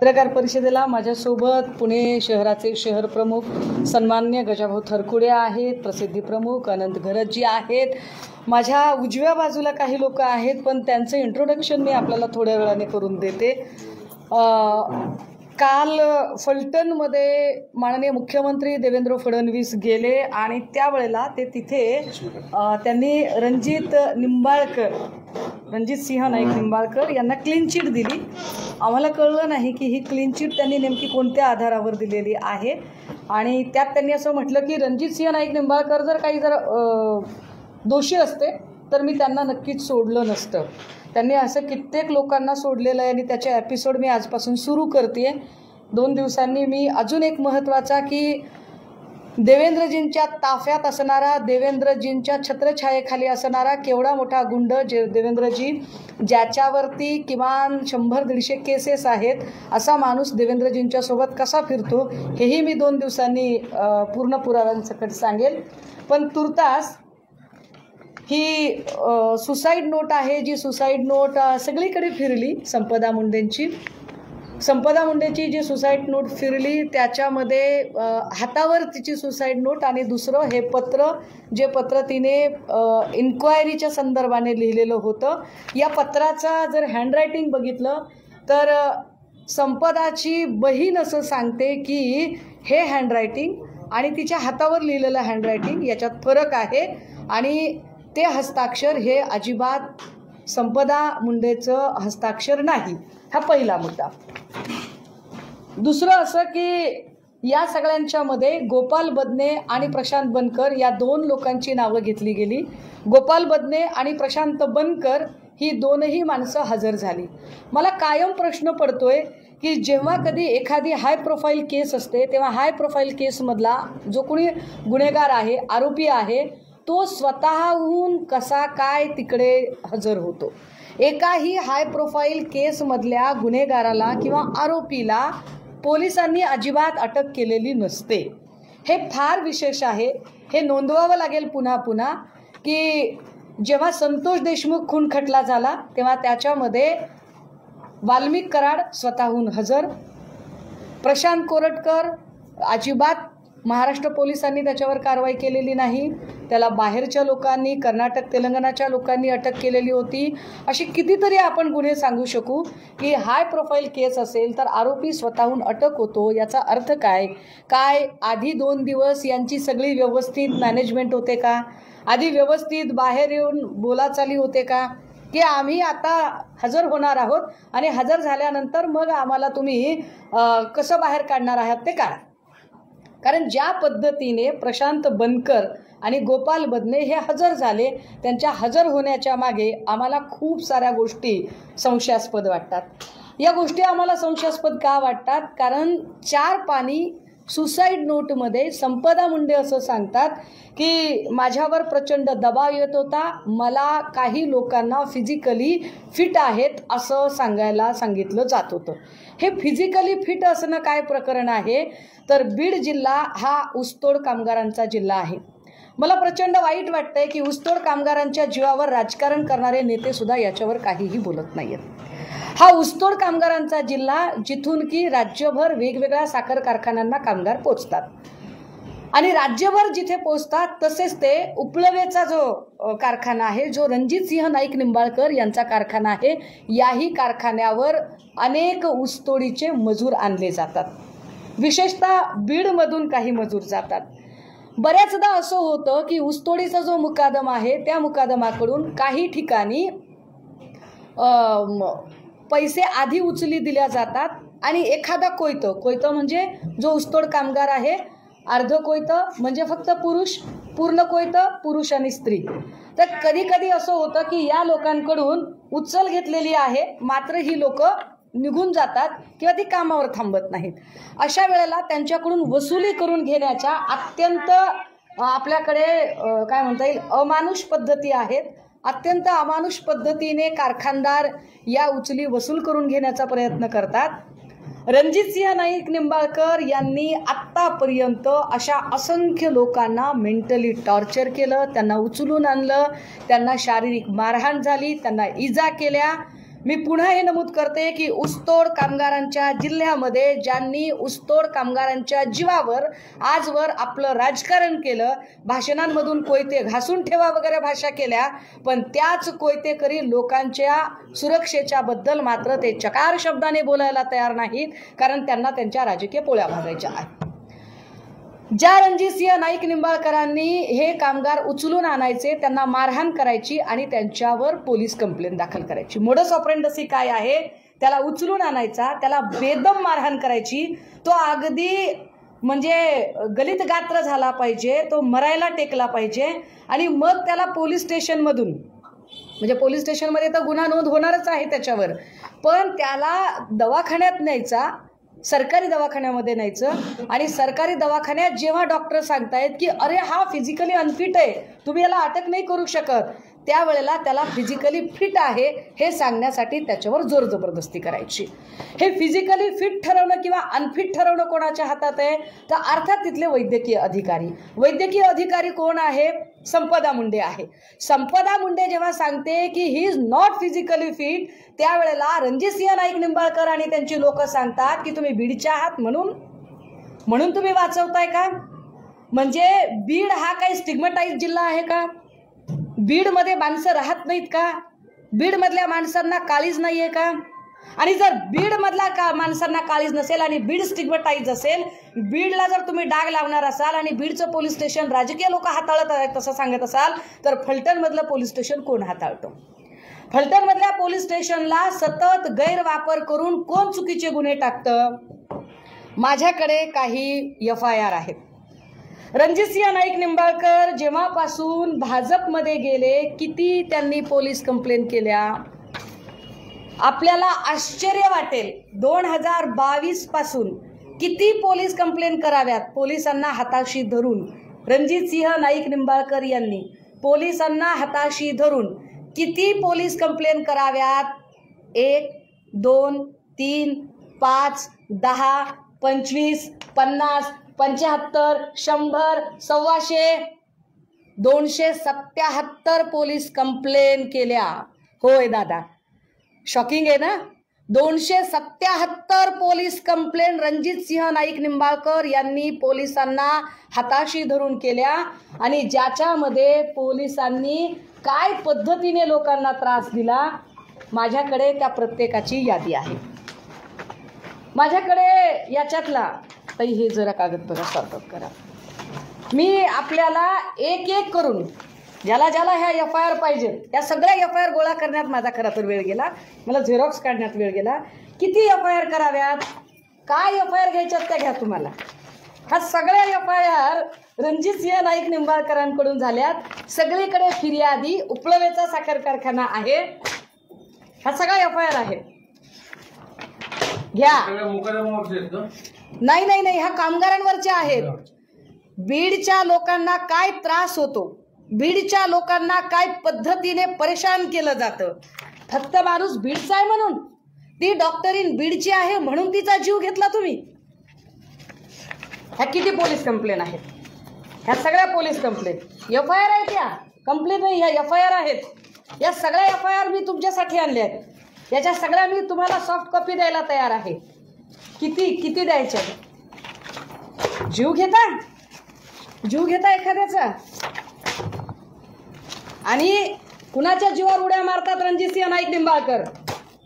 पत्रकार परिषदेला माझ्यासोबत पुणे शहराचे शहर प्रमुख सन्माननीय गजाभाऊ थरकुडे आहेत, प्रसिद्धी प्रमुख अनंत घरतजी आहेत, माझ्या उजव्या बाजूला काही लोक आहेत, पण त्यांचं इंट्रोडक्शन मी आपल्याला थोड्या वेळाने करून देते। काल फलटणमध्ये माननीय मुख्यमंत्री देवेंद्र फडणवीस गेले आणि त्यावेळेला ते तिथे त्यांनी रणजित सिंह नाईक निंबाळकर यांना क्लीन चिट दिली। आम्हाला कळलं नाही की ही क्लीन चिट त्यांनी नेमकी कोणत्या आधारावर दिलेली आहे आणि त्यात त्यांनी असं म्हटलं की रणजित सिंह नाईक निंबाळकर जर दोषी असते तर मी त्यांना नक्कीच सोडलं नसतं। त्यांनी असं कित्येक लोकांना सोडलेलं आहे आणि त्याचे एपिसोड मी आजपासून सुरू करते। 2 दिवसांनी मी अजून एक महत्त्वाचा की देवेंद्रजींच्या ताफ्यात असणारा, देवेंद्रजींच्या छत्रछायेखाली असणारा केवढा मोठा गुंड देवेंद्रजी, ज्याच्यावरती किमान 100-150 केसेस आहेत, असा माणूस देवेंद्रजींच्या सोबत कसा फिरतो हेही मी 2 दिवसांनी पूर्ण पुराव्यांसकट सांगेल। पण तुर्तास ही सुसाईड नोट आहे, जी सुसाईड नोट सगळीकडे फिरली। संपदा मुंडेची जी सुसाईड नोट फिरली त्याच्यामध्ये हातावर तिची सुसाईड नोट आणि दुसरं हे पत्र, जे पत्र तिने इन्क्वायरीच्या संदर्भाने लिहिलेलं होतं। या पत्राचा जर हँडरायटिंग बघितलं तर संपदाची बहीण असं सांगते की हे हँडरायटिंग आणि तिच्या हातावर लिहिलेलं हँडरायटिंग याच्यात फरक आहे आणि ते हस्ताक्षर हे अजिबात संपदा मुंडेचं हस्ताक्षर नाही। हा पहिला मुद्दा। दुसरं असं की या सगळ्यांच्यामध्ये गोपाल बदने आणि प्रशांत बनकर या 2 लोकांची नावं घेतली गेली। गोपाल बदने आणि प्रशांत बनकर ही दोनही माणसं हजर झाली। मला कायम प्रश्न पडतोय की जेव्हा कधी एखादी हाय प्रोफाईल केस असते तेव्हा हाय प्रोफाईल केसमधला जो कोणी गुन्हेगार आहे, आरोपी आहे, तो स्वतःहून कसा काय तिकडे हजर होतो। एकाही हाय प्रोफाईल केसमधल्या गुन्हेगाराला किंवा आरोपीला पोलिसांनी अजिबात अटक केलेली नसते। हे फार विशेष आहे। हे नोंदवावं लागेल पुन्हा पुन्हा की जेव्हा संतोष देशमुख खून खटला झाला तेव्हा त्याच्यामध्ये वाल्मिक कराड स्वतःहून हजर, प्रशांत कोरटकर अजिबात महाराष्ट्र पोलिसांनी त्याच्यावर कारवाई केलेली नाही, त्याला बाहेरच्या लोकांनी, कर्नाटक तेलंगणाच्या लोकांनी अटक केलेली होती। अशी कितीतरी आपण गुन्हे सांगू शकू की हाय प्रोफाईल केस असेल तर आरोपी स्वतःहून अटक होतो। याचा अर्थ काय आधी 2 दिवस यांची सगळी व्यवस्थित मॅनेजमेंट होते का? आधी व्यवस्थित बाहेर येऊन बोलाचाली होते का की आम्ही आता हजर होणार आहोत आणि हजर झाल्यानंतर मग आम्हाला तुम्ही कसं बाहेर काढणार आहात ते करा? कारण ज्या पद्धतीने प्रशांत बनकर आणि गोपाल बदने हे हजर झाले, त्यांच्या हजर होण्याच्या मागे आम्हाला खूप साऱ्या गोष्टी संशयास्पद वाटतात। या गोष्टी आम्हाला संशयास्पद का वाटतात? कारण 4 पानी सुसाईड नोटमध्ये संपदा मुंडे असं सांगतात की माझ्यावर प्रचंड दबाव येत होता, मला काही लोकांना फिजिकली फिट आहेत असं सांगायला सांगितलं जात होतं। हे फिजिकली फिट असणं काय प्रकरण आहे? तर बीड जिल्हा हा ऊसतोड कामगारांचा जिल्हा आहे। मला प्रचंड वाईट वाटतंय की ऊसतोड कामगारांच्या जीवावर राजकारण करणारे नेते सुद्धा याच्यावर काहीही बोलत नाहीत। हा ऊसतोड कामगारांचा जिल्हा जिथून की राज्यभर वेगवेगळ्या साखर कारखान्यांना कामगार पोचतात आणि राज्यभर जिथे पोचतात तसेच ते उपलवेचा जो कारखाना आहे, जो रणजित सिंह नाईक निंबाळकर यांचा कारखाना आहे, याही कारखान्यावर अनेक ऊसतोडीचे मजूर आणले जातात। विशेषतः बीडमधून काही मजूर जातात। बऱ्याचदा असं होतं की ऊसतोडीचा जो मुकादम आहे त्या मुकादमाकडून काही ठिकाणी पैसे आधी उचली दिल्या जातात आणि एखादा कोयतं म्हणजे जो ऊसतोड कामगार आहे, अर्ध कोयतं म्हणजे फक्त पुरुष, पूर्ण कोयतं पुरुष आणि स्त्री। तर कधी कधी असं होतं की या लोकांकडून उचल घेतलेली आहे मात्र ही लोक निघून जातात किंवा ती कामावर थांबत नाहीत। अशा वेळेला त्यांच्याकडून वसुली करून घेण्याच्या अत्यंत आपल्याकडे काय म्हणता येईल अमानुष पद्धती आहेत। अत्यंत अमानुष पद्धतीने कारखानदार या उचली वसूल करून घेण्याचा प्रयत्न करतात। रणजित सिंह नाईक निंबाळकर यांनी आत्तापर्यंत अशा असंख्य लोकांना मेंटली टॉर्चर केलं, त्यांना उचलून आणलं, त्यांना शारीरिक मारहाण झाली, त्यांना इजा केल्या। मी पुन्हा हे नमूद करते की ऊसतोड कामगारांच्या जिल्ह्यामध्ये ज्यांनी ऊसतोड कामगारांच्या जीवावर आजवर आपलं राजकारण केलं, भाषणांमधून कोयते घासून ठेवा वगैरे भाषा केल्या, पण त्याच कोयतेकरी लोकांच्या सुरक्षेच्या बद्दल मात्र ते चकार शब्दाने बोलायला तयार नाहीत, कारण त्यांना त्यांच्या राजकीय पोळ्या भाजायच्या आहेत. ज्या रणजितसिंह नाईक निंबाळकरांनी हे कामगार उचलून आणायचे, त्यांना मारहाण करायची आणि त्यांच्यावर पोलीस कंप्लेंट दाखल करायची. मोडस ऑपरेंडसी काय आहे? त्याला उचलून आणायचा, त्याला बेदम मारहाण करायची, तो अगदी म्हणजे गलित गात्र झाला पाहिजे, तो मरायला टेकला पाहिजे आणि मग त्याला पोलीस स्टेशनमधून, म्हणजे पोलीस स्टेशनमध्ये तर गुन्हा नोंद होणारच आहे त्याच्यावर, पण त्याला दवाखान्यात न्यायचा, सरकारी दवाखान्यामध्ये न्यायचं आणि सरकारी दवाखान्यात जेव्हा डॉक्टर सांगतायत की अरे हा फिजिकली अनफिट आहे, तुम्ही याला अटक नाही करू शकत, त्यावेळेला त्याला फिजिकली फिट आहे हे सांगण्यासाठी त्याच्यावर जोर जबरदस्ती करायची. हे फिजिकली फिट ठरवणं किंवा अनफिट ठरवणं कोणाच्या हातात आहे? तर अर्थात तिथले वैद्यकीय अधिकारी. वैद्यकीय अधिकारी कोण आहे? संपदा मुंडे आहे. संपदा मुंडे जेव्हा सांगते की he is not physically fit, त्यावेळेला रणजितसिंह नाईक निंबाळकर आणि त्यांची लोक सांगतात की तुम्ही बीडचे आहात म्हणून तुम्ही वाचवताय का? म्हणजे बीड हा काही स्टिग्मटाइज जिल्हा आहे का? बीडमध्ये माणसं राहत नाहीत का? बीडमधल्या माणसांना काळीज नाहीये का? आणि जर बीडमधला माणसांना काळीज नसेल आणि बीड स्टिग्मटाइज असेल, बीडला जर तुम्ही डाग लावणार असाल आणि बीडचं पोलीस स्टेशन राजकीय लोक हाताळत आहेत तसं सांगत असाल, तर फलटणमधलं पोलीस स्टेशन कोण हाताळतं? फलटणमधल्या पोलीस स्टेशनला सतत गैरवापर करून कोण चुकीचे गुन्हे टाकतं? माझ्याकडे काही FIR आहेत. रणजितसिंह नाईक निंबाळकर जेव्हापासून भाजपमध्ये गेले, किती त्यांनी पोलीस कंप्लेंट केल्या? आपल्याला आश्चर्य वाटेल, 2022 पासून किती पोलीस कंप्लेंट कराव्यात पोलिसांना हाताशी धरून? रणजितसिंह नाईक निंबाळकर यांनी पोलिसांना हाताशी धरून किती पोलीस कंप्लेंट कराव्यात? 1, 2, 3, 5, 10, 25, 50, 75, 100, 125, 277 पोलीस कंप्लेंट केल्या. होय दादा, शॉकिंग आहे ना? 277 पोलीस कंप्लेंट रणजितसिंह नाईक निंबाळकर यांनी पोलिसांना हाताशी धरून केल्या आणि ज्याच्यामध्ये पोलिसांनी काय पद्धतीने लोकांना त्रास दिला, माझ्याकडे त्या प्रत्येकाची यादी आहे. माझ्याकडे याच्यातला ताई हे जरा कागद बघा, सॉर्ट करा. मी आपल्याला एक एक करून ज्याला ज्याला ह्या FIR पाहिजे या सगळ्या FIR गोळा करण्यात माझा खरा तर वेळ गेला, मला झेरॉक्स काढण्यात वेळ गेला. किती FIR कराव्यात, काय FIR घ्यायच्यात त्या घ्या तुम्हाला. ह्या सगळ्या FIR रणजितसिंह नाईक निंबाळकरांकडून झाल्यात. सगळीकडे फिर्यादी उपलवेचा साखर कारखाना आहे. ह्या सगळ्या FIR आहेत, घ्या. नाही नाही नाही, ह्या कामगारांवरच्या आहेत. बीडच्या लोकांना काय त्रास होतो, बीडच्या लोकांना काय पद्धतीने परेशान केलं जातं, फक्त माणूस बीडचा आहे म्हणून, ती डॉक्टरीन बीडची आहे म्हणून तिचा जीव घेतला तुम्ही. ह्या किती पोलीस कंप्लेंट आहेत? ह्या सगळ्या पोलीस कंप्लेंट FIR आहेत. या कंप्लेंट नाही, ह्या FIR आहेत. या सगळ्या FIR मी तुमच्यासाठी आणल्या आहेत. याच्या सगळ्या मी तुम्हाला सॉफ्ट कॉपी द्यायला तयार आहे. किती द्यायच्या? जीव घेता एखाद्याचा आणि कुणाच्या जीवावर उड्या मारतात रणजितसिंह नाईक निंबाळकर?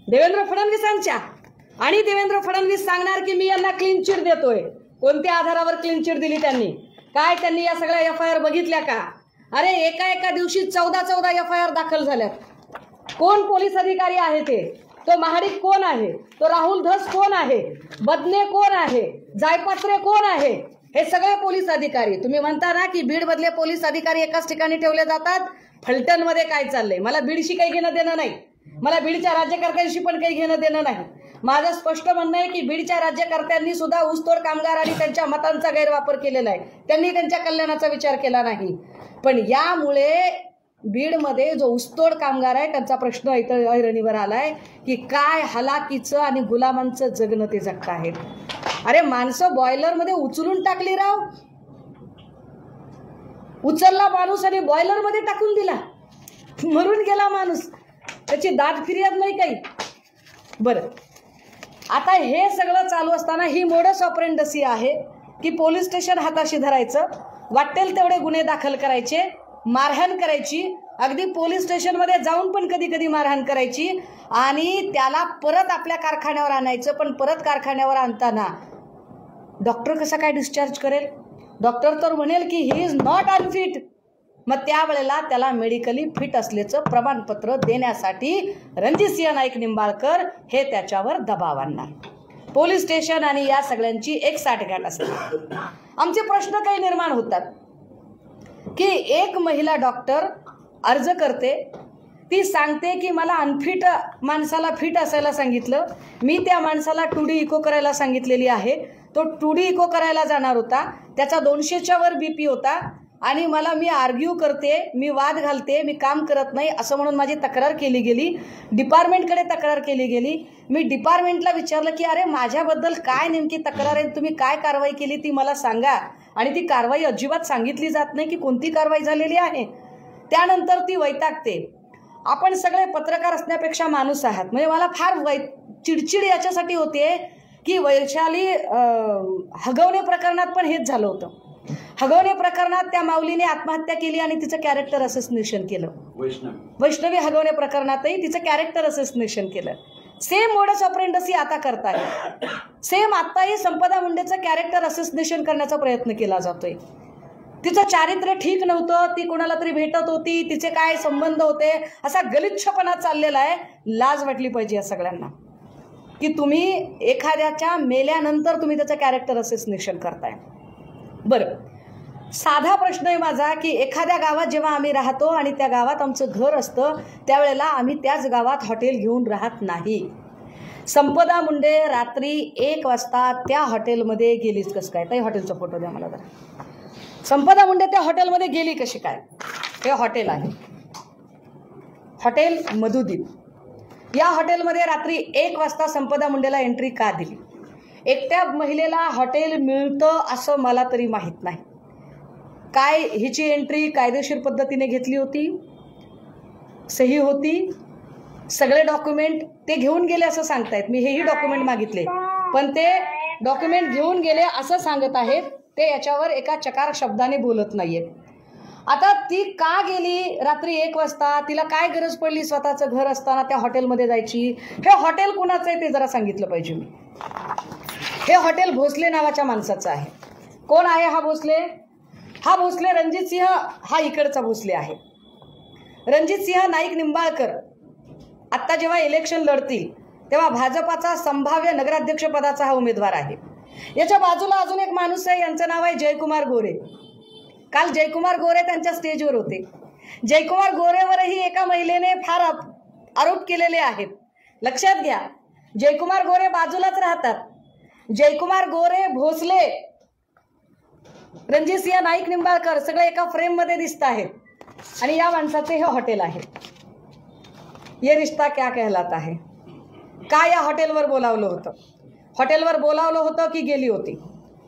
देवेंद्र फडणवीसांच्या. आणि देवेंद्र फडणवीस सांगणार की मी यांना क्लीन चिट देतोय. कोणत्या आधारावर क्लीन चिट दिली त्यांनी? काय त्यांनी या सगळ्या FIR बघितल्या का? अरे एका दिवशी 14 FIR दाखल झाल्यात. कोण पोलीस अधिकारी आहे ते? तो महाडिक कोण आहे? तो राहुल धस कोण आहे? बदने कोण आहे? जायपात्रे कोण आहे? हे सगळे पोलीस अधिकारी. तुम्ही म्हणता ना की बीड मधले पोलीस अधिकारी एकाच ठिकाणी ठेवले जातात. फलटणमध्ये काय चाललंय? मला बीडशी काही घेणं देणं नाही, मला बीडच्या राज्यकर्त्यांशी पण काही घेणं देणं नाही. माझं स्पष्ट म्हणणं आहे की बीडच्या राज्यकर्त्यांनी सुद्धा ऊसतोड कामगार आणि त्यांच्या मतांचा गैरवापर केलेला आहे. त्यांनी त्यांच्या कल्याणाचा विचार केला नाही. पण यामुळे बीडमध्ये जो ऊसतोड कामगार आहे त्यांचा प्रश्न इथं ऐरणीवर आलाय की काय हलाकीचं आणि गुलामांचं जगणं ते जगत आहेत. अरे माणसं बॉयलरमध्ये उचलून टाकली राव. उचलला माणूस आणि बॉयलरमध्ये टाकून दिला, मरून गेला माणूस. त्याची दाद फिर्याद नाही काही. बरं, आता हे सगळं चालू असताना ही मोडस ऑपरेंडसी आहे की पोलीस स्टेशन हाताशी धरायचं, वाटेल तेवढे गुन्हे दाखल करायचे, मारहाण करायची, अगदी पोलीस स्टेशनमध्ये जाऊन पण कधी कधी मारहाण करायची आणि त्याला परत आपल्या कारखान्यावर आणायचं. पण परत कारखान्यावर आणताना डॉक्टर कसा काय डिस्चार्ज करेल? डॉक्टर तर म्हणेल की ही इज नॉट अनफिट. मग त्यावेळेला त्याला मेडिकली फिट असल्याचं प्रमाणपत्र देण्यासाठी रणजितसिंह नाईक निंबाळकर हे त्याच्यावर दबाव आणणार. पोलीस स्टेशन आणि या सगळ्यांची एक साठगाठ असते. आमचे प्रश्न काही निर्माण होतात की एक महिला डॉक्टर अर्ज करते, ती सांगते की मला अनफिट माणसाला फिट असायला सांगितलं, मी त्या माणसाला 2D इको करायला सांगितलेली आहे. तो 2D इको करायला जाणार होता, त्याचा 200च्या वर BP होता आणि मी आर्ग्यू करते, मी वाद घालते, मी काम करत नाही असं म्हणून माझी तक्रार केली गेली. डिपार्टमेंटकडे तक्रार केली गेली. मी डिपार्टमेंटला विचारलं की अरे माझ्याबद्दल काय नेमकी तक्रार आहे, तुम्ही काय कारवाई केली ती मला सांगा. आणि ती कारवाई अजिबात सांगितली जात नाही की कोणती कारवाई झालेली आहे. त्यानंतर ती वैतागते. आपण सगळे पत्रकार असण्यापेक्षा माणूस आहात, म्हणजे मला फार चिडचिड याच्यासाठी होते की वैशाली हगवणे प्रकरणात पण हेच झालं होतं. हगवणे प्रकरणात त्या माऊलीने आत्महत्या केली आणि तिचं कॅरेक्टर असेसिनेशन केलं. वैष्णवी हगवणे प्रकरणातही तिचं कॅरेक्टर असेसिनेशन केलं. सेम मोडस ऑपरेंडसी आता करताय. सेम आताही संपदा मुंडेचं कॅरेक्टर असेसिनेशन करण्याचा प्रयत्न केला जातोय. तिचं चारित्र्य ठीक नव्हतं, ती कोणाला तरी भेटत होती, तिचे काय संबंध होते, असा गलिच्छपणा चाललेला आहे. लाज वाटली पाहिजे या सगळ्यांना की तुम्ही एखाद्याच्या मेल्यानंतर तुम्ही त्याचं कॅरेक्टर असेसिनेशन करताय. बरं, साधा प्रश्न आहे माझा की एखाद्या गावात जेव्हा आम्ही राहतो आणि त्या गावात आमचं घर असतं त्यावेळेला आम्ही त्याच गावात हॉटेल घेऊन राहत नाही. संपदा मुंडे रात्री 1 वाजता त्या हॉटेलमध्ये गेलीच कसं काय? ताई हॉटेलचा फोटो द्या मला जरा. संपदा मुंडे त्या हॉटेलमध्ये गेली कशी काय? हे हॉटेल आहे, हॉटेल मधुदीप. या हॉटेलमध्ये रात्री 1 वाजता संपदा मुंडेला एंट्री का दिली? एकट्या महिलेला हॉटेल मिळतं असं मला तरी माहीत नाही. काय हिची एंट्री कायदेशीर पद्धतीने घेतली होती, सही होती, सगळे डॉक्युमेंट ते घेऊन गेले असं सांगतायत. मी हेही डॉक्युमेंट मागितले पण ते डॉक्युमेंट घेऊन गेले असं सांगत आहेत. ते याच्यावर एका चकार शब्दाने बोलत नाहीये. आता ती का गेली रात्री 1 वाजता? तिला काय गरज पडली स्वतःचं घर असताना त्या हॉटेलमध्ये जायची? हे हॉटेल कुणाचं आहे ते जरा सांगितलं पाहिजे मी. हे हॉटेल भोसले नावाच्या माणसाचं आहे. कोण आहे हा भोसले? हा भोसले रणजितसिंह हा इकडचा भोसले आहे. रणजितसिंह नाईक निंबाळकर आत्ता जेव्हा इलेक्शन लढतील तेव्हा भाजपाचा संभाव्य नगराध्यक्ष पदाचा हा उमेदवार आहे. याच्या बाजूला अजून एक माणूस आहे, यांचं नाव आहे जयकुमार गोरे. काल जयकुमार गोरे त्यांच्या स्टेजवर होते. जयकुमार गोरेवरही एका महिलेने फार आरोप केलेले आहेत. लक्षात घ्या, जयकुमार गोरे बाजूलाच राहतात. जयकुमार गोरे, भोसले, रणजितसिंह नाईक निंबाळकर सगळे एका फ्रेम मध्ये दिसत आहेत. आणि या माणसाचे हे हॉटेल आहे. ये रिश्ता क्या कहलाता है. का या हॉटेलवर बोलावलं होतं? हॉटेलवर बोलावलं होतं की गेली होती?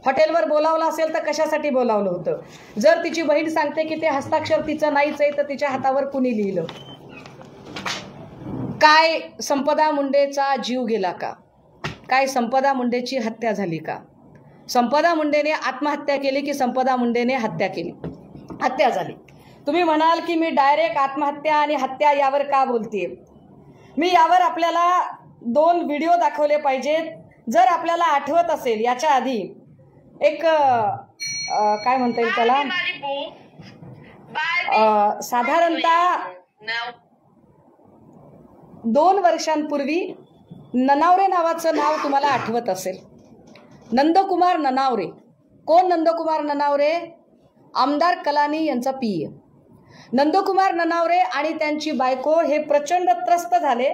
हॉटेलवर बोलावलं असेल तर कशासाठी बोलावलं होतं? जर तिची बहीण सांगते की ते हस्ताक्षर तिचं नाहीच आहे तर तिच्या हातावर कुणी लिहिलं? काय संपदा मुंडेचा जीव गेला का? काय संपदा मुंडेची हत्या झाली का? संपदा मुंडेने आत्महत्या केली की संपदा मुंडेने हत्या केली? हत्या झाली. तुम्ही म्हणाल की मी डायरेक्ट आत्महत्या आणि हत्या यावर का बोलतेय? मी यावर आपल्याला 2 व्हिडिओ दाखवले पाहिजेत. जर आपल्याला आठवत असेल याच्या आधी एक काय म्हणता येईल त्याला, साधारणतः 2 वर्षांपूर्वी ननावरे नावाचं नाव तुम्हाला आठवत असेल. नंदकुमार ननावरे. कोण नंदकुमार ननावरे? आमदार कलानी यांचा पीए. नंदकुमार ननावरे आणि त्यांची बायको हे प्रचंड त्रस्त झाले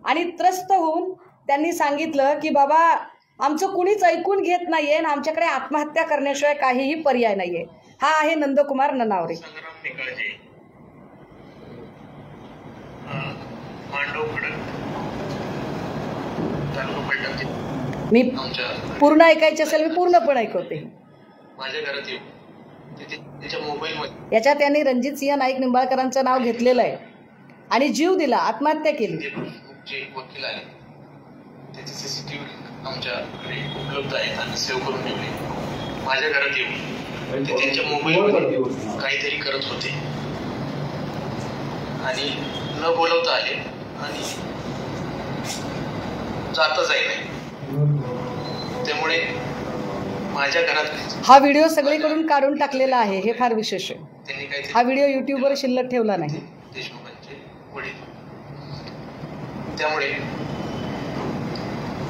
आणि त्रस्त होऊन त्यांनी सांगितलं की बाबा आमचं कुणीच ऐकून घेत नाहीये आणि आमच्याकडे आत्महत्या करण्याशिवाय काहीही पर्याय नाहीये. हा आहे नंदकुमार ननावरे. मी पूर्ण ऐकायचे असेल मी पूर्ण पण ऐकवते. याच्यात त्यांनी रणजितसिंह नाईक निंबाळकरांचं नाव घेतलेलं आहे आणि जीव दिला, आत्महत्या केली. त्याचे CCTV आमच्याकडे उपलब्ध आहेत आणि सेव्ह करून ठेवले. माझ्या घरात येऊन ते त्यांच्या मोबाईलमध्ये काहीतरी करत होते आणि न बोलवता आले आणि जाता जाईल. त्यामुळे माझ्या घरात हा व्हिडिओ सगळीकडून काढून टाकलेला आहे, हे फार विशेष आहे. त्यांनी काहीतरी हा व्हिडिओ युट्यूबवर शिल्लक ठेवला नाही. देशमुखांचे वडील. त्यामुळे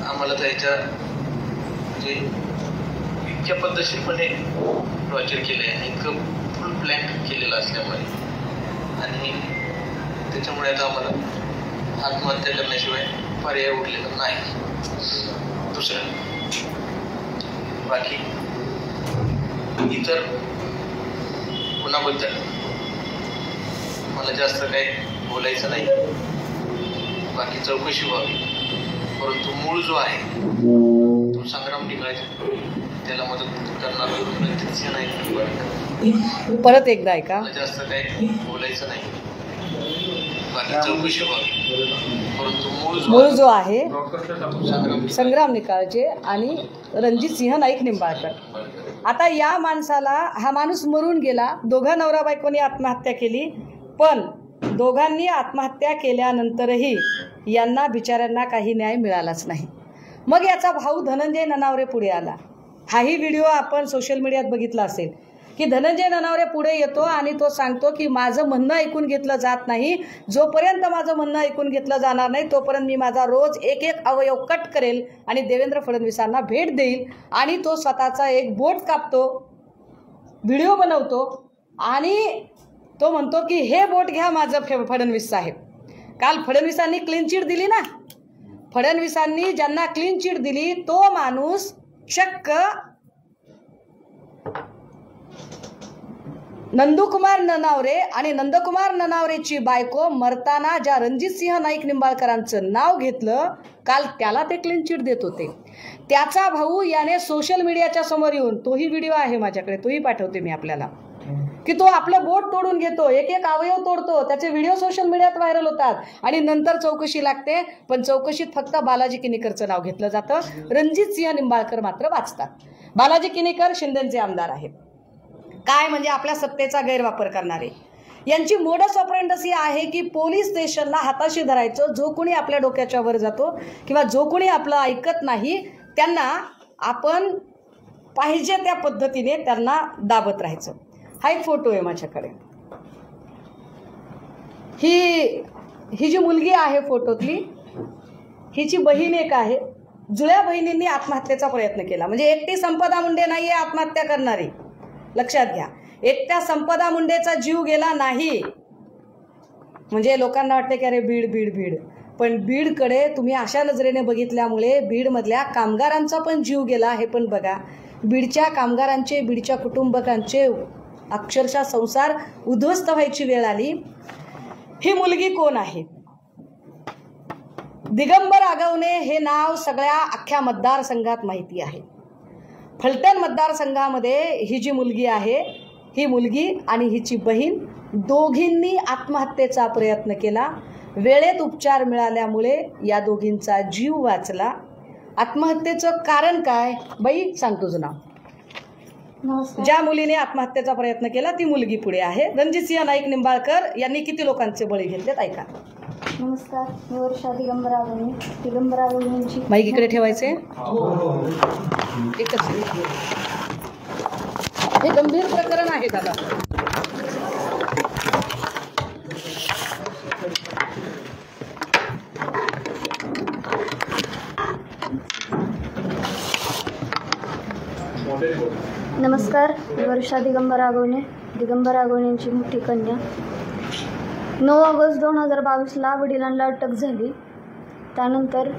आम्हाला त्याच्या म्हणजे इतक्या पद्धतशीरपणे टॉर्चर केलं आहे, इतकं फुल प्लॅन केलेलं असल्यामुळे आणि त्याच्यामुळे आता आम्हाला आत्महत्या करण्याशिवाय पर्याय उरलेला नाही. दुसरं बाकी इतर गुन्ह्याबद्दल मला जास्त काही बोलायचं नाही. बाकी चौकशी व्हावी, परंतु मूळ जो आहे तो संग्राम निकाळजे, त्याला मदत करणार रणजितसिंह नाईक. परत एकदा ऐका. मला जास्त काही बोलायचं नाही. बाकी चौकशी व्हावी, परंतु मूळ जो आहे संग्राम निकाळजे आणि रणजितसिंह नाईक निंबाळकर. आता या माणसाला, हा माणूस मरून गेला, दोघा नवरा बायकोनी आत्महत्या केली, पण दोघांनी आत्महत्या केल्यानंतरही यांना बिचाऱ्यांना काही न्याय मिळालाच नाही. मग याचा भाऊ धनंजय ननावरे पुढे आला. हाही व्हिडिओ आपण सोशल मीडियात बघितला असेल की धनंजय ननावरे पुढे येतो आणि तो सांगतो की माझं म्हणणं ऐकून घेतलं जात नाही. जोपर्यंत माझं म्हणणं ऐकून घेतलं जाणार नाही तोपर्यंत मी माझा रोज एक एक अवयव कट करेल आणि देवेंद्र फडणवीसांना भेट देईल. आणि तो स्वतःचा एक बोट कापतो, व्हिडिओ बनवतो आणि तो म्हणतो की हे बोट घ्या माझं फडणवीस साहेब. काल फडणवीसांनी क्लीन चिट दिली ना, फडणवीसांनी ज्यांना क्लीन चिट दिली तो माणूस चक्क नंदकुमार ननावरे आणि नंदकुमार ननावरेची बायको मरताना ज्या रणजितसिंह नाईक निंबाळकरांचं नाव घेतलं, काल त्याला ते क्लीन चिट देत होते. त्याचा भाऊ याने सोशल मीडियाच्या समोर येऊन, तोही व्हिडिओ आहे माझ्याकडे, तोही पाठवते मी आपल्याला, की तो आपलं बोट तोडून घेतो, एक एक अवयव तोडतो. त्याचे व्हिडिओ सोशल मीडियात व्हायरल होतात आणि नंतर चौकशी लागते, पण चौकशीत फक्त बालाजी किनीकरचं नाव घेतलं जातं. रणजितसिंह निंबाळकर मात्र वाचतात. बालाजी किनीकर शिंदेचे आमदार आहेत. काय म्हणजे आपल्या सत्तेचा गैरवापर करणारे. यांची मोडस ऑपरेंडसी आहे की पोलीस स्टेशनला हाताशी धरायचं. जो कोणी आपल्या डोक्याच्या वर जातो किंवा जो कोणी आपलं ऐकत नाही त्यांना आपण पाहिजे त्या पद्धतीने त्यांना दाबत राहायचं. हा एक फोटो आहे माझ्याकडे. ही जी मुलगी आहे फोटोतली, हिची बहीण एक आहे. जुळ्या बहिणींनी आत्महत्येचा प्रयत्न केला. म्हणजे एकटी संपदा मुंडे नाहीये आत्महत्या करणारी, लक्षात घ्या. एकट्या संपदा मुंडेचा जीव गेला नाही. म्हणजे लोकांना वाटते की अरे बीड बीड बीड, पण बीडकडे तुम्ही अशा नजरेने बघितल्यामुळे बीडमधल्या कामगारांचा पण जीव गेला हे पण बघा. बीडच्या कामगारांचे, बीडच्या कुटुंबकांचे अक्षरशः संसार उद्ध्वस्त व्हायची वेळ आली. ही मुलगी कोण आहे? दिगंबर आगवणे हे नाव सगळ्या अख्ख्या मतदारसंघात माहिती आहे. फलटण मतदारसंघामध्ये ही जी मुलगी आहे, ही मुलगी आणि हिची बहीण दोघींनी आत्महत्येचा प्रयत्न केला. वेळेत उपचार मिळाल्यामुळे या दोघींचा जीव वाचला. आत्महत्येचं कारण काय बाई, सांग तुझं नाव. ज्या मुलीने आत्महत्येचा प्रयत्न केला ती मुलगी पुढे आहे. रणजितसिंह नाईक निंबाळकर यांनी किती लोकांचे बळी घेतलेत ऐका. नमस्कार, मी वर्षा दिगंबर आगवणे. दिगंबर आगवणेंची माईक इकडे ठेवायचे. एकच हे गंभीर प्रकरण आहे दादा. नमस्कार, मी वर्षा दिगंबर आगवणे. दिगंबर आगवणेंची मोठी कन्या. 9 ऑगस्ट 2022ला वडिलांना अटक झाली. त्यानंतर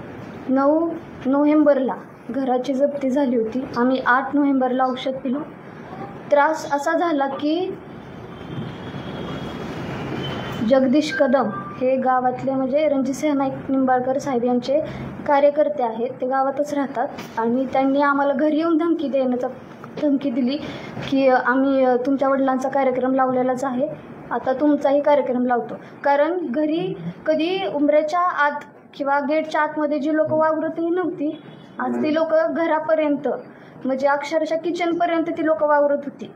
9 नोव्हेंबरला घराची जप्ती झाली होती. आम्ही 8 नोव्हेंबरला औषध पिलो. त्रास असा झाला की जगदीश कदम हे गावातले म्हणजे रणजितसिंह नाईक निंबाळकर साहेब यांचे कार्यकर्ते आहेत. ते गावातच राहतात आणि त्यांनी आम्हाला घरी येऊन धमकी दिली की आम्ही तुमच्या वडिलांचा कार्यक्रम लावलेलाच आहे, आता तुमचाही कार्यक्रम लावतो. कारण घरी कधी उंबऱ्याच्या आत किंवा गेटच्या आतमध्ये जी लोक वावरतही नव्हती, आज ती लोक घरापर्यंत म्हणजे अक्षरशः किचनपर्यंत ती लोक वावरत होती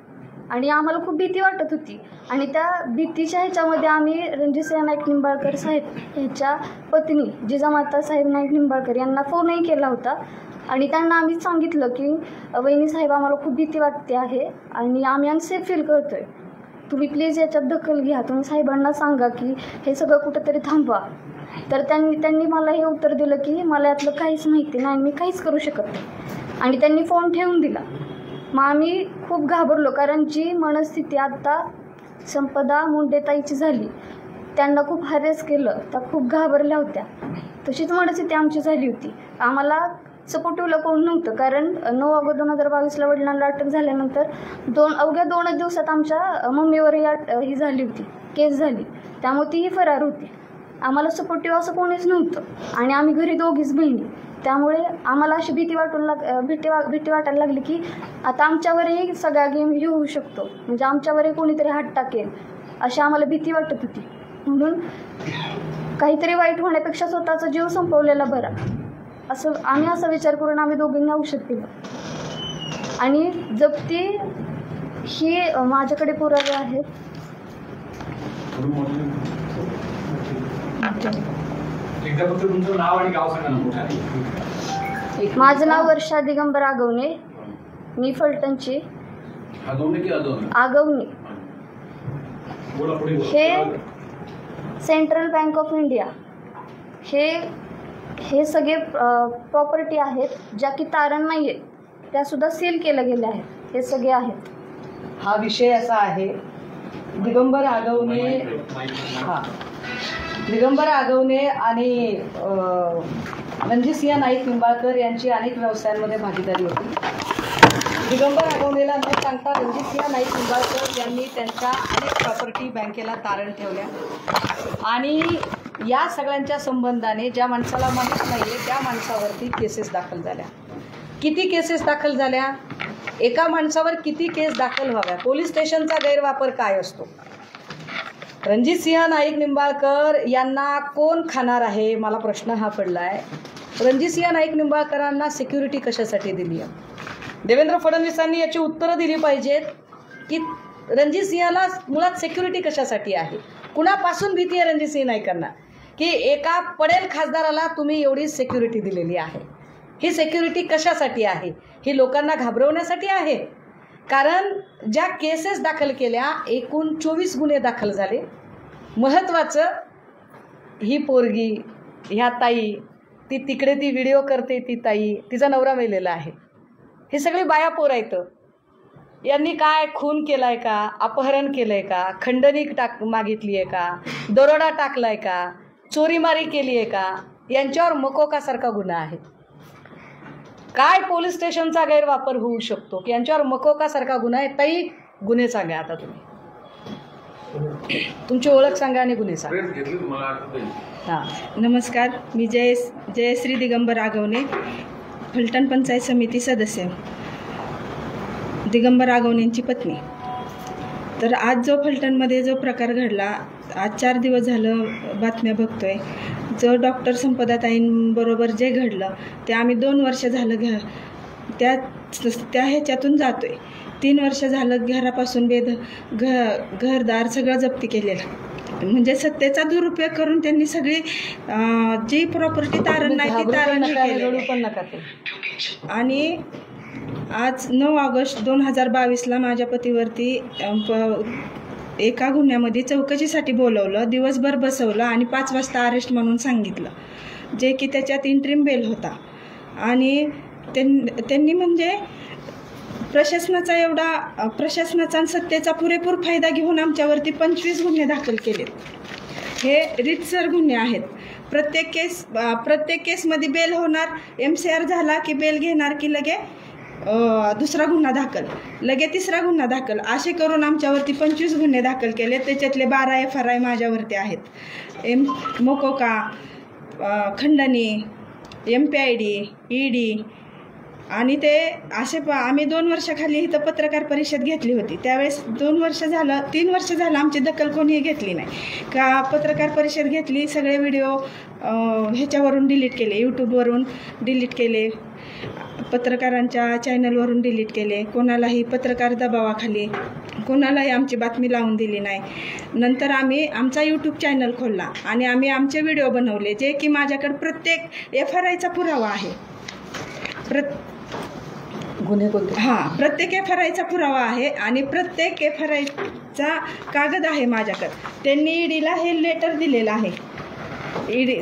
आणि आम्हाला खूप भीती वाटत होती. आणि त्या भीतीच्या ह्याच्यामध्ये आम्ही रणजितसिंह नाईक निंबाळकर साहेब ह्याच्या पत्नी जिजामाता साहेब नाईक निंबाळकर यांना फोनही केला होता आणि त्यांना आम्ही सांगितलं की वहिनी साहेब आम्हाला खूप भीती वाटते आहे आणि आम्ही अनसेफ फील करतोय, तुम्ही प्लीज याच्यात दखल घ्या, तुम्ही साहेबांना सांगा की हे सगळं कुठंतरी थांबवा. तर त्यांनी मला हे उत्तर दिलं की मला यातलं काहीच माहिती नाही, मी काहीच करू शकत नाही, आणि त्यांनी फोन ठेवून दिला. मग आम्ही खूप घाबरलो, कारण जी मनस्थिती आता संपदा मुंडेताईची झाली, त्यांना खूप हॅरेस केलं, त्या खूप घाबरल्या होत्या, तशीच मनस्थिती आमची झाली होती. आम्हाला सपोर्टिव्हला कोण नव्हतं, कारण 9 ऑगस्ट 2022ला वडिलांना अटक झाल्यानंतर अवघ्या 2 दिवसात आमच्या मम्मीवरही ही झाली होती, केस झाली, त्यामुळे तीही फरार होती. आम्हाला सपोर्टिव्ह असं कोणीच नव्हतं आणि आम्ही घरी दोघीच बहिणी, त्यामुळे आम्हाला अशी भीती वाटायला लागली की आता आमच्यावरही सगळा गेम होऊ शकतो, म्हणजे आमच्यावरही कोणीतरी हात टाकेल अशी आम्हाला भीती वाटत होती. म्हणून काहीतरी वाईट होण्यापेक्षा स्वतःचा जीव संपवलेला बरा, असं आम्ही असा विचार करून आम्ही दोघींनी औषध पिलं. आणि जप्ती ही माझ्याकडे पुरावे आहेत. माझं नाव वर्षा दिगंबर आगवणे, मी फलटणची. आगवणे हे सेंट्रल बँक ऑफ इंडिया हे सगळे प्रॉपर्टी आहेत ज्या की तारण नाही आहेत, त्यासुद्धा सील केल्या गेल्या आहेत, हे सगळे आहेत. हा विषय असा आहे, दिगंबर आगवणे आणि रणजितसिंह नाईक निंबाळकर यांची अनेक व्यवसायांमध्ये भागीदारी होती. दिगंबर आगवणेला न सांगता रणजितसिंह नाईक निंबाळकर यांनी त्यांच्या अनेक प्रॉपर्टी बँकेला तारण ठेवल्या आणि या सगळ्यांच्या संबंधाने ज्या माणसाला माहीत नाही आहे त्या माणसावरती केसेस दाखल झाल्या. किती केसेस दाखल झाल्या, एका माणसावर किती केस दाखल व्हाव्या, पोलीस स्टेशनचा गैरवापर काय असतो. रणजितसिंह नाईक निंबाळकर यांना कोण खाणार आहे, मला प्रश्न हा पडला आहे. रणजितसिंह नाईक निंबाळकरांना सिक्युरिटी कशासाठी दिली आहे? देवेंद्र फडणवीसांनी याची उत्तरं दिली पाहिजेत की रणजितसिंहला मुळात सिक्युरिटी कशासाठी आहे, कुणापासून भीती आहे रणजितसिंह नाईकांना की एका पडेल खासदाराला तुम्ही एवढी सिक्युरिटी दिलेली आहे. ही सिक्युरिटी कशासाठी आहे? ही लोकांना घाबरवण्यासाठी आहे. कारण ज्या केसेस दाखल केल्या, एकूण 24 गुन्हे दाखल झाले. महत्त्वाचं, ही पोरगी, ह्या ताई, ती तिकडे ती व्हिडिओ करते, ती ताई, तिचा नवरा मेलेला आहे. हे सगळे बाया पोर आहेत. यांनी काय खून केला आहे का, अपहरण केलं आहे का, खंडणी मागितली आहे का, दरोडा टाकला आहे का, चोरीमारी केली आहे का, यांच्यावर मकोकासारखा गुन्हा आहे. काय पोलीस स्टेशनचा गैरवापर होऊ शकतो की यांच्यावर मकोकासारखा गुन्हा आहे. ताई, गुन्हे सांगा आता, तुम्ही तुमची ओळख सांगा आणि गुन्हे सांगा. हां, नमस्कार, मी जयश्री दिगंबर आगवणे, फलटण पंचायत समिती सदस्य, दिगंबर आगवणेंची पत्नी. तर आज जो फलटणमध्ये जो प्रकार घडला, आज 4 दिवस झालं बातम्या बघतोय, जो डॉक्टर संपदाताईंबरोबर जे घडलं ते आम्ही 2 वर्ष झालं त्या ह्याच्यातून जातोय. 3 वर्ष झालं घरापासून घरदार सगळं जप्ती केलेलं, म्हणजे सत्तेचा दुरुपयोग करून त्यांनी सगळी जी प्रॉपर्टी तारण नाही ती तारण केली. आणि आज 9 ऑगस्ट 2022ला माझ्या पतीवरती एका गुन्ह्यामध्ये चौकशीसाठी बोलवलं, दिवसभर बसवलं आणि 5 वाजता अरेस्ट म्हणून सांगितलं, जे की त्याच्यात इंट्रीम बेल होता. आणि त्यांनी म्हणजे प्रशासनाचा आणि सत्तेचा पुरेपूर फायदा घेऊन आमच्यावरती 25 गुन्हे दाखल केलेत. हे रीतसर गुन्हे आहेत. प्रत्येक केसमध्ये बेल होणार, MCR झाला की बेल घेणार की लगे दुसरा गुन्हा दाखल, लगे तिसरा गुन्हा दाखल, असे करून आमच्यावरती 25 गुन्हे दाखल केले. त्याच्यातले 12 FRI माझ्यावरती आहेत. मोकोका, खंडणी, MPID, ED आणि ते असे आम्ही 2 वर्षाखाली इथं पत्रकार परिषद घेतली होती. त्यावेळेस 3 वर्ष झालं आमची दखल कोणीही घेतली नाही. का पत्रकार परिषद घेतली, सगळे व्हिडिओ ह्याच्यावरून डिलीट केले, यूट्यूबवरून डिलीट केले, पत्रकारांच्या चॅनलवरून डिलीट केले. कोणालाही पत्रकार दबावाखाली कोणालाही आमची बातमी लावून दिली नाही. नंतर आम्ही आमचा यूट्यूब चॅनल खोलला आणि आम्ही आमचे व्हिडिओ बनवले, जे की माझ्याकडे प्रत्येक FRIचा पुरावा आहे. प्रत्येक FRIचा पुरावा आहे आणि प्रत्येक FRIचा कागद आहे माझ्याकडे. त्यांनी ईडीला हे लेटर दिलेलं आहे. ईडी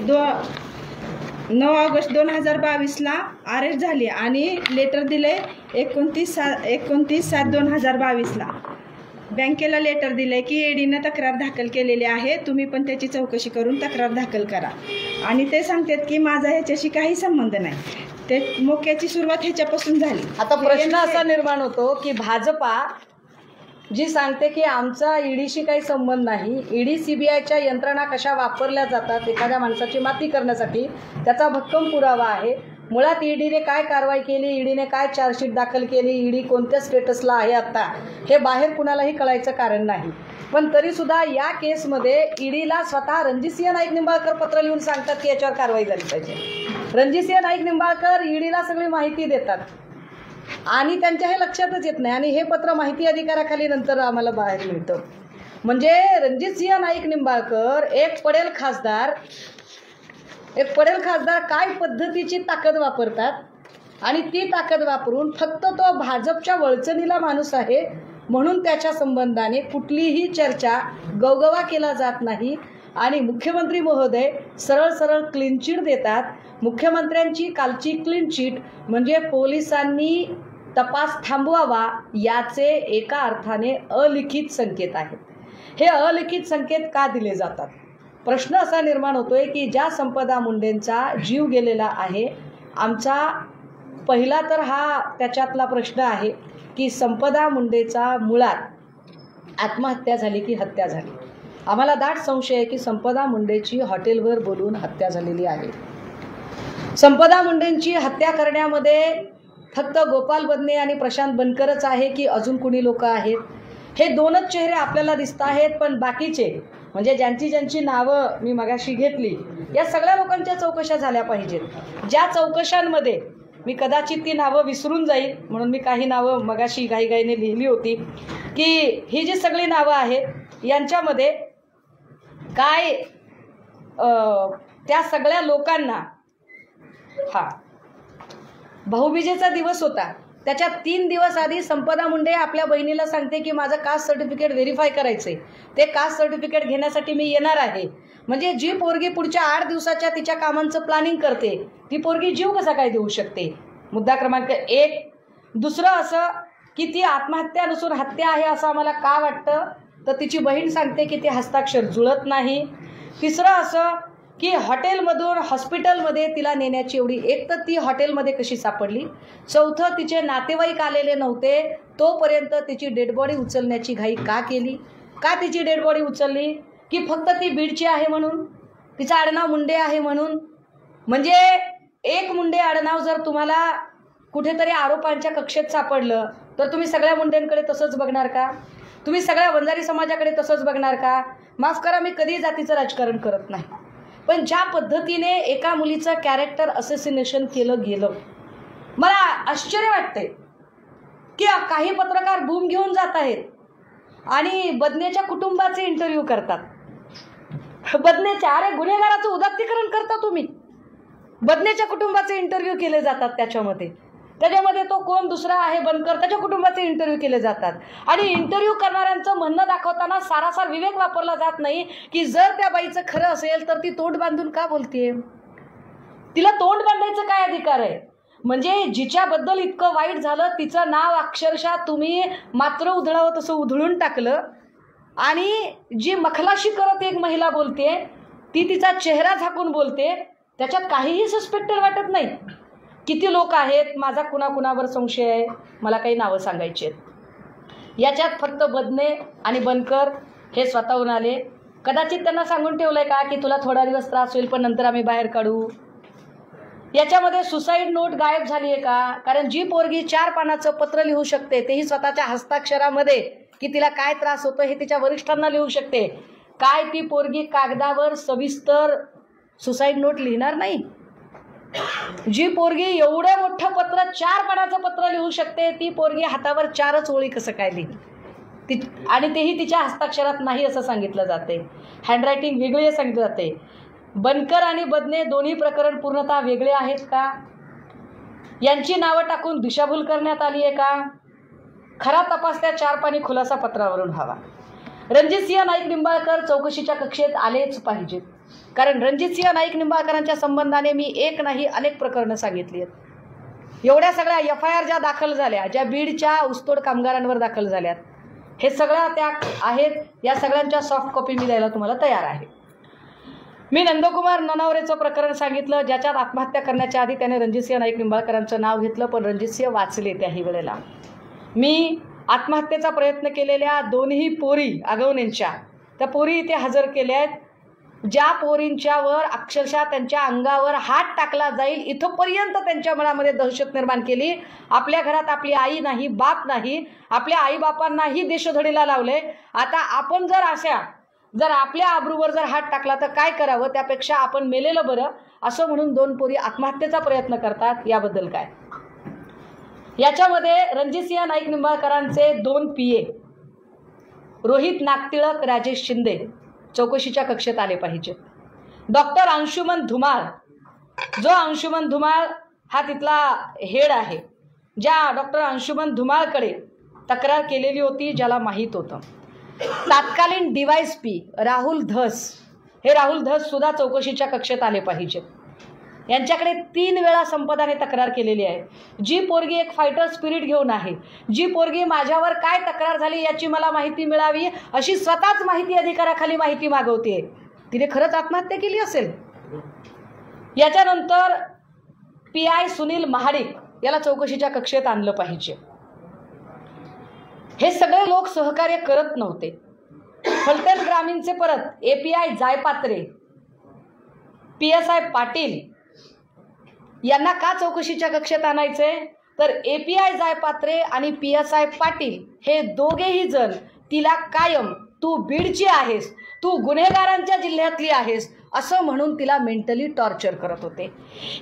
9 ऑगस्ट 2022ला अरेस्ट झाली आणि लेटर दिले 29/7/2022ला. बँकेला लेटर दिले की ईडीनं तक्रार दाखल केलेली आहे, तुम्ही पण त्याची चौकशी करून तक्रार दाखल करा. आणि ते सांगतात की माझा ह्याच्याशी काही संबंध नाही. ते मोक्याची सुरुवात ह्याच्यापासून झाली. आता प्रश्न असा निर्माण होतो की भाजपा जी सांगते की आमचा ईडीशी काही संबंध नाही, ईडी CBIच्या यंत्रणा कशा वापरल्या जातात एखाद्या माणसाची माती करण्यासाठी त्याचा भक्कम पुरावा आहे. मुळात ईडीने काय कारवाई केली, ईडीने काय चार्जशीट दाखल केली, ईडी कोणत्या स्टेटसला आहे आता, हे बाहेर कुणालाही कळायचं कारण नाही. पण तरीसुद्धा या केसमध्ये ईडीला स्वतः रणजितसिंह नाईक निंबाळकर पत्र लिहून सांगतात की याच्यावर कारवाई झाली पाहिजे. रणजितसिंह नाईक निंबाळकर ईडीला सगळी माहिती देतात आणि त्यांच्या हे लक्षातच येत नाही आणि हे पत्र माहिती अधिकाराखाली नंतर आम्हाला बाहेर मिळतं. म्हणजे रणजितसिंह नाईक निंबाळकर एक पडेल खासदार काय पद्धतीची ताकद वापरतात आणि ती ताकद वापरून फक्त तो भाजपच्या वळचणीला माणूस आहे म्हणून त्याच्या संबंधाने कुठलीही चर्चा गवगवा केला जात नाही. आणि मुख्यमंत्री महोदय सरळ क्लीन चिट देतात. मुख्यमंत्र्यांची कालची क्लीन चिट म्हणजे पोलिसांनी तपास थांबवावा याचे एका अर्थाने अलिखित संकेत आहेत. हे अलिखित संकेत का दिले जातात? प्रश्न असा निर्माण होतोय की ज्या संपदा मुंडेंचा जीव गेलेला आहे, आमचा पहिला तर हा त्याच्यातला प्रश्न आहे की संपदा मुंडेचा मुळात आत्महत्या झाली की हत्या झाली. आम्हाला दाट संशय आहे की संपदा मुंडेची हॉटेलवर बोलून हत्या झालेली आहे. संपदा मुंडेंची हत्या करण्यामध्ये फक्त गोपाल बदने आणि प्रशांत बनकरच आहे की अजून कुणी लोक आहेत? हे 2च चेहरे आपल्याला दिसत आहेत, पण बाकीचे म्हणजे ज्यांची नावं मी मगाशी घेतली या सगळ्या लोकांच्या चौकशा झाल्या पाहिजेत. ज्या चौकशांमध्ये मी कदाचित ती नावं विसरून जाईल म्हणून मी काही नावं मगाशी घाईघाईने लिहिली होती की ही जी सगळी नावं आहेत यांच्यामध्ये काय त्या सगळ्या लोकांना भाऊबीजेचा दिवस होता, त्याच्या 3 दिवस आधी संपदा मुंडे आपल्या बहिणीला सांगते की माझं कास्ट सर्टिफिकेट व्हेरीफाय करायचंय, ते कास्ट सर्टिफिकेट घेण्यासाठी मी येणार आहे. म्हणजे जी पोरगी पुढच्या 8 दिवसाच्या तिच्या कामांचं प्लॅनिंग करते ती पोरगी जीव कसा काय देऊ शकते? मुद्दा क्रमांक 1. दुसरं असं की ती आत्महत्या नसून हत्या आहे असं आम्हाला का वाटतं, तर तिची बहीण सांगते की ते हस्ताक्षर जुळत नाही. तिसरं असं की हॉटेलमधून हॉस्पिटलमध्ये तिला नेण्याची एवढी, एक तर ती हॉटेलमध्ये कशी सापडली, चौथं तिचे नातेवाईक आलेले नव्हते तोपर्यंत तिची डेडबॉडी उचलण्याची घाई का केली? का तिची डेडबॉडी उचलली? की फक्त ती बीडची आहे म्हणून, तिचं आडनाव मुंडे आहे म्हणून? म्हणजे एक मुंडे आडनाव जर तुम्हाला कुठेतरी आरोपांच्या कक्षेत सापडलं तर तुम्ही सगळ्या मुंडेंकडे तसंच बघणार का? तुम्ही सगळ्या वंजारी समाजाकडे तसंच बघणार का? माफ करा, मी कधीही जातीचं राजकारण करत नाही, पण ज्या पद्धतीने एका मुलीचं कॅरेक्टर असॅसिनेशन केलं गेलं, मला आश्चर्य वाटते की काही पत्रकार बूम घेऊन जात आहेत आणि बदनेच्या कुटुंबाचे इंटरव्ह्यू करतात. बदनेच्या, अरे गुन्हेगाराचं उदात्तीकरण करता तुम्ही. बदनेच्या कुटुंबाचे इंटरव्ह्यू केले जातात, त्याच्यामध्ये तो कोण दुसरा आहे बनकर, त्याच्या कुटुंबाचे इंटरव्ह्यू केले जातात. आणि इंटरव्ह्यू करणाऱ्यांचं म्हणणं दाखवताना सारासार विवेक वापरला जात नाही की जर त्या बाईचं खरं असेल तर ती तोंड बांधून का बोलतेय? तिला तोंड बांधायचं काय अधिकार आहे? म्हणजे जिच्याबद्दल इतकं वाईट झालं तिचं नाव अक्षरशः तुम्ही मात्र उधळावं तसं उधळून टाकलं. आणि जी मखलाशी करत एक महिला बोलते ती तिचा चेहरा झाकून बोलते, त्याच्यात काहीही सस्पेक्टेड वाटत नाही. किती लोक आहेत, माझा कुणाकुणावर संशय आहे, मला काही नावं सांगायची आहेत. याच्यात फक्त बदने आणि बनकर हे स्वतःहून आले. कदाचित त्यांना सांगून ठेवलंय का की तुला थोडा दिवस त्रास होईल पण नंतर आम्ही बाहेर काढू? याच्यामध्ये सुसाईड नोट गायब झाली आहे का? कारण जी पोरगी 4 पानाचं पत्र लिहू शकते, तेही स्वतःच्या हस्ताक्षरामध्ये, की तिला काय त्रास होतो हे तिच्या वरिष्ठांना लिहू शकते, काय ती पोरगी कागदावर सविस्तर सुसाईड नोट लिहिणार नाही? जी पोरगी एवढं मोठं पत्र 4 पानाचं पत्र लिहू शकते, ती पोरगी हातावर 4च ओळी कसं काय लिहिली? आणि तेही तिच्या हस्ताक्षरात नाही असं सांगितलं जाते. हँडरायटिंग वेगळी सांगितलं जाते. बनकर आणि बदने दोन्ही प्रकरण पूर्णतः वेगळे आहेत का? यांची नावं टाकून दिशाभूल करण्यात आली आहे का? खरा तपास त्या 4 पानी खुलासा पत्रावरून व्हावा. रणजितसिंह नाईक निंबाळकर चौकशीच्या कक्षेत आलेच पाहिजेत. कारण रणजितसिंह नाईक निंबाळकरांच्या संबंधाने मी एक नाही अनेक प्रकरणं सांगितली आहेत. एवढ्या सगळ्या FIR ज्या दाखल झाल्या, ज्या बीडच्या ऊसतोड कामगारांवर दाखल झाल्यात, हे सगळ्या त्या आहेत. या सगळ्यांच्या सॉफ्ट कॉपी मी द्यायला तुम्हाला तयार आहे. मी नंदकुमार ननावरेचं प्रकरण सांगितलं, ज्याच्यात आत्महत्या करण्याच्या आधी त्याने रणजितसिंह नाईक निंबाळकरांचं नाव घेतलं, पण रणजितसिंह वाचले त्याही वेळेला. मी आत्महत्येचा प्रयत्न केलेल्या दोन्ही पोरी आगवणेंच्या, त्या पोरी इथे हजर केल्या आहेत. ज्या पोरींच्यावर अक्षरशः त्यांच्या अंगावर हात टाकला जाईल इथंपर्यंत त्यांच्या मनामध्ये दहशत निर्माण केली. आपल्या घरात आपली आई नाही, बाप नाही, आपल्या आईबापांनाही देशोधडीला लावले. आता आपण जर आपल्या आबरूवर जर हात टाकला तर काय करावं, त्यापेक्षा आपण मेलेलं बरं असं म्हणून 2 पोरी आत्महत्येचा प्रयत्न करतात. याबद्दल काय? याच्यामध्ये रणजितसिंह नाईक निंबाळकरांचे 2 PA रोहित नागटिळक, राजेश शिंदे चौकशीच्या कक्षेत आले पाहिजे. डॉक्टर अंशुमन धुमाळ, जो अंशुमन धुमाळ हा तिथला हेड आहे, ज्या डॉक्टर अंशुमन धुमाळकडे तक्रार केलेली होती, ज्याला माहीत होतं. तत्कालीन DYSP राहुल धस, हे राहुल धस सुद्धा चौकशीच्या कक्षेत आले पाहिजे. यांच्याकडे 3 वेळा संपदाने तक्रार केलेली आहे. जी पोरगी एक फायटर स्पिरिट घेऊन आहे, जी पोरगी माझ्यावर काय तक्रार झाली याची मला माहिती मिळावी अशी स्वतःच माहिती अधिकाराखाली माहिती मागवते, तिने खरंच आत्महत्या केली असेल. याच्यानंतर PI सुनील महाडिक याला चौकशीच्या कक्षेत आणलं पाहिजे. हे सगळे लोक सहकार्य करत नव्हते. फलटण ग्रामीणचे परत API जायपात्रे, PSI पाटील यांना का चौकशीच्या कक्षेत आणायचे? तर API जायपात्रे आणि PSI पाटील हे दोघेही जण तिला कायम तू बीडची आहेस, तू गुन्हेगारांच्या जिल्ह्यातली आहेस असं म्हणून तिला मेंटली टॉर्चर करत होते.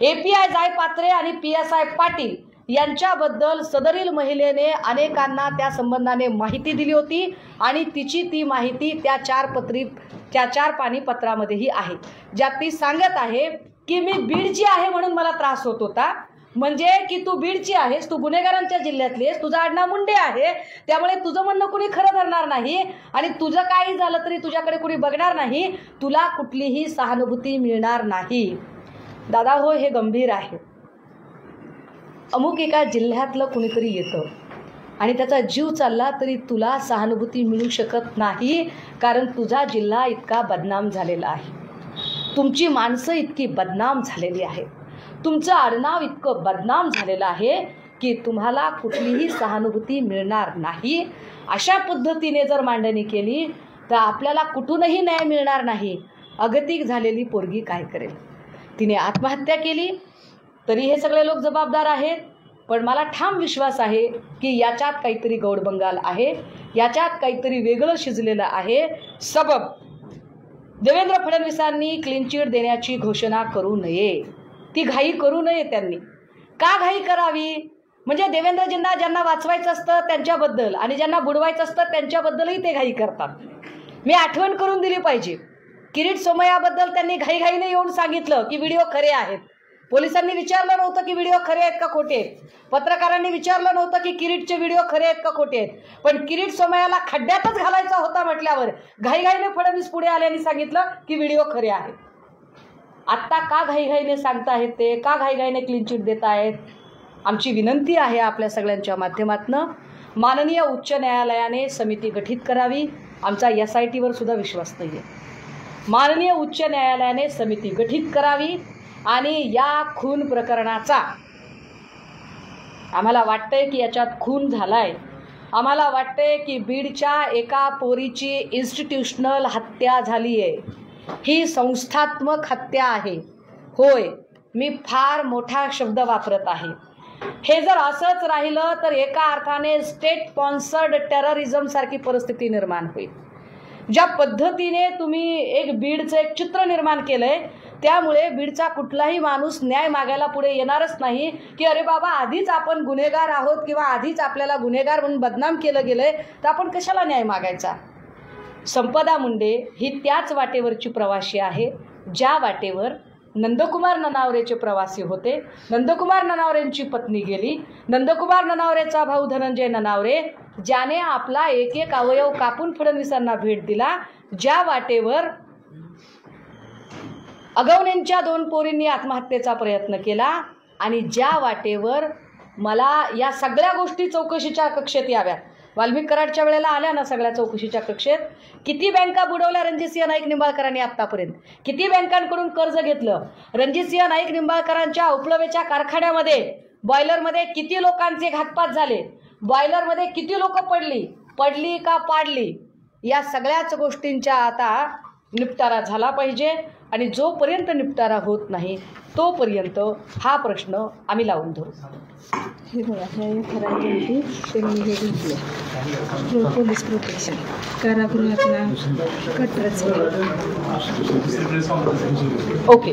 API जायपात्रे आणि PSI पाटील यांच्याबद्दल सदरील महिलेने अनेकांना त्या संबंधाने माहिती दिली होती आणि तिची ती माहिती त्या 4 पानी पत्रामध्येही आहे, ज्यात ती सांगत आहे की मी बीडची आहे म्हणून मला त्रास होत होता. म्हणजे की तू बीडची आहेस, तू गुन्हेगारांच्या जिल्ह्यातली आहेस, तुझा आडनाव मुंडे आहे, त्यामुळे तुझं म्हणणं कुणी खरं धरणार नाही आणि तुझं काही झालं तरी तुझ्याकडे कुणी बघणार नाही, तुला कुठलीही सहानुभूती मिळणार नाही. दादा हो, हे गंभीर आहे. अमुक एका जिल्ह्यातलं कुणीतरी येतं आणि त्याचा जीव चालला तरी तुला सहानुभूती मिळू शकत नाही, कारण तुझा जिल्हा इतका बदनाम झालेला आहे, तुमची माणसं इतकी बदनाम झालेली आहेत, तुमचं आडनाव इतकं बदनाम झालेलं आहे की तुम्हाला कुठलीही सहानुभूती मिळणार नाही. अशा पद्धतीने जर मांडणी केली तर आपल्याला कुठूनही न्याय मिळणार नाही. अगतिक झालेली पोरगी काय करेल? तिने आत्महत्या केली तरी हे सगळे लोक जबाबदार आहेत, पण मला ठाम विश्वास आहे की याच्यात काहीतरी गौडबंगाल आहे, याच्यात काहीतरी वेगळं शिजलेलं आहे. सबब देवेंद्र फडणवीसांनी क्लीन चिट देण्याची घोषणा करू नये, ती घाई करू नये. त्यांनी का घाई करावी? म्हणजे देवेंद्रजींना ज्यांना वाचवायचं असतं त्यांच्याबद्दल आणि ज्यांना बुडवायचं असतं त्यांच्याबद्दलही ते घाई करतात. मी आठवण करून दिली पाहिजे. किरीट सोमय्याबद्दल त्यांनी घाईघाईने येऊन सांगितलं की व्हिडिओ खरे आहेत. पोलिसांनी विचारलं नव्हतं की व्हिडिओ खरे आहेत का खोटे आहेत, पत्रकारांनी विचारलं नव्हतं की किरीटचे व्हिडिओ खरे आहेत का खोटे आहेत, पण किरीट सोमय्याला खड्ड्यातच घालायचा होता म्हटल्यावर घाईघाईने फडणवीस पुढे आल्याने सांगितलं की व्हिडिओ खरे आहेत. आत्ता का घाईघाईने सांगताहेत ते, का घाईघाईने क्लीन चिट देत आहेत? आमची विनंती आहे आपल्या सगळ्यांच्या माध्यमातून, माननीय उच्च न्यायालयाने समिती गठीत करावी. आमचा SITवर सुद्धा विश्वास नाही आहे. माननीय उच्च न्यायालयाने समिती गठीत करावी आणि या खून प्रकरणाचा, आम्हाला वाटतंय की याच्यात खून झालाय, आम्हाला वाटतंय की बीडच्या एका पोरीची इन्स्टिट्यूशनल हत्या झाली आहे, ही संस्थात्मक हत्या आहे. होय, मी फार मोठा शब्द वापरत आहे. हे जर असंच राहिलं तर एका अर्थाने स्टेट स्पॉन्सर्ड टेररिझम सारखी परिस्थिती निर्माण होईल. ज्या पद्धतीने तुम्ही एक बीडचं एक चित्र निर्माण केलंय, त्यामुळे बीडचा कुठलाही माणूस न्याय मागायला पुढे येणारच नाही की अरे बाबा आधीच आपण गुन्हेगार आहोत किंवा आधीच आपल्याला गुन्हेगार म्हणून बदनाम केलं गेलंय तर आपण कशाला न्याय मागायचा. संपदा मुंडे ही त्याच वाटेवरची प्रवासी आहे ज्या वाटेवर नंदकुमार ननावरेचे प्रवासी होते. नंदकुमार ननावरेंची पत्नी गेली. नंदकुमार ननावरेचा भाऊ धनंजय ननावरे ज्याने आपला एक एक अवयव कापून फडणवीसांना भेट दिला, ज्या वाटेवर अगवणेंच्या 2 पोरींनी आत्महत्येचा प्रयत्न केला आणि ज्या वाटेवर मला या सगळ्या गोष्टी चौकशीच्या कक्षेत याव्यात. वाल्मिक कराडच्या वेळेला आल्या ना सगळ्या चौकशीच्या कक्षेत. किती बँका बुडवल्या रणजितसिंह नाईक निंबाळकरांनी आत्तापर्यंत, किती बँकांकडून कर्ज घेतलं. रणजितसिंह नाईक निंबाळकरांच्या उपलवेच्या कारखान्यामध्ये बॉयलरमध्ये किती लोकांचे घातपात झाले, बॉयलरमध्ये किती लोक पडली का पाडली, या सगळ्याच गोष्टींच्या आता निपटारा झाला पाहिजे. आणि जोपर्यंत निपटारा होत नाही तोपर्यंत हा प्रश्न आम्ही लावून धरू. हे बघा, हे खराब त्यांनी हे घेतलं पोलीस प्रोटेक्शन कारागृहातला कटरच. ओके.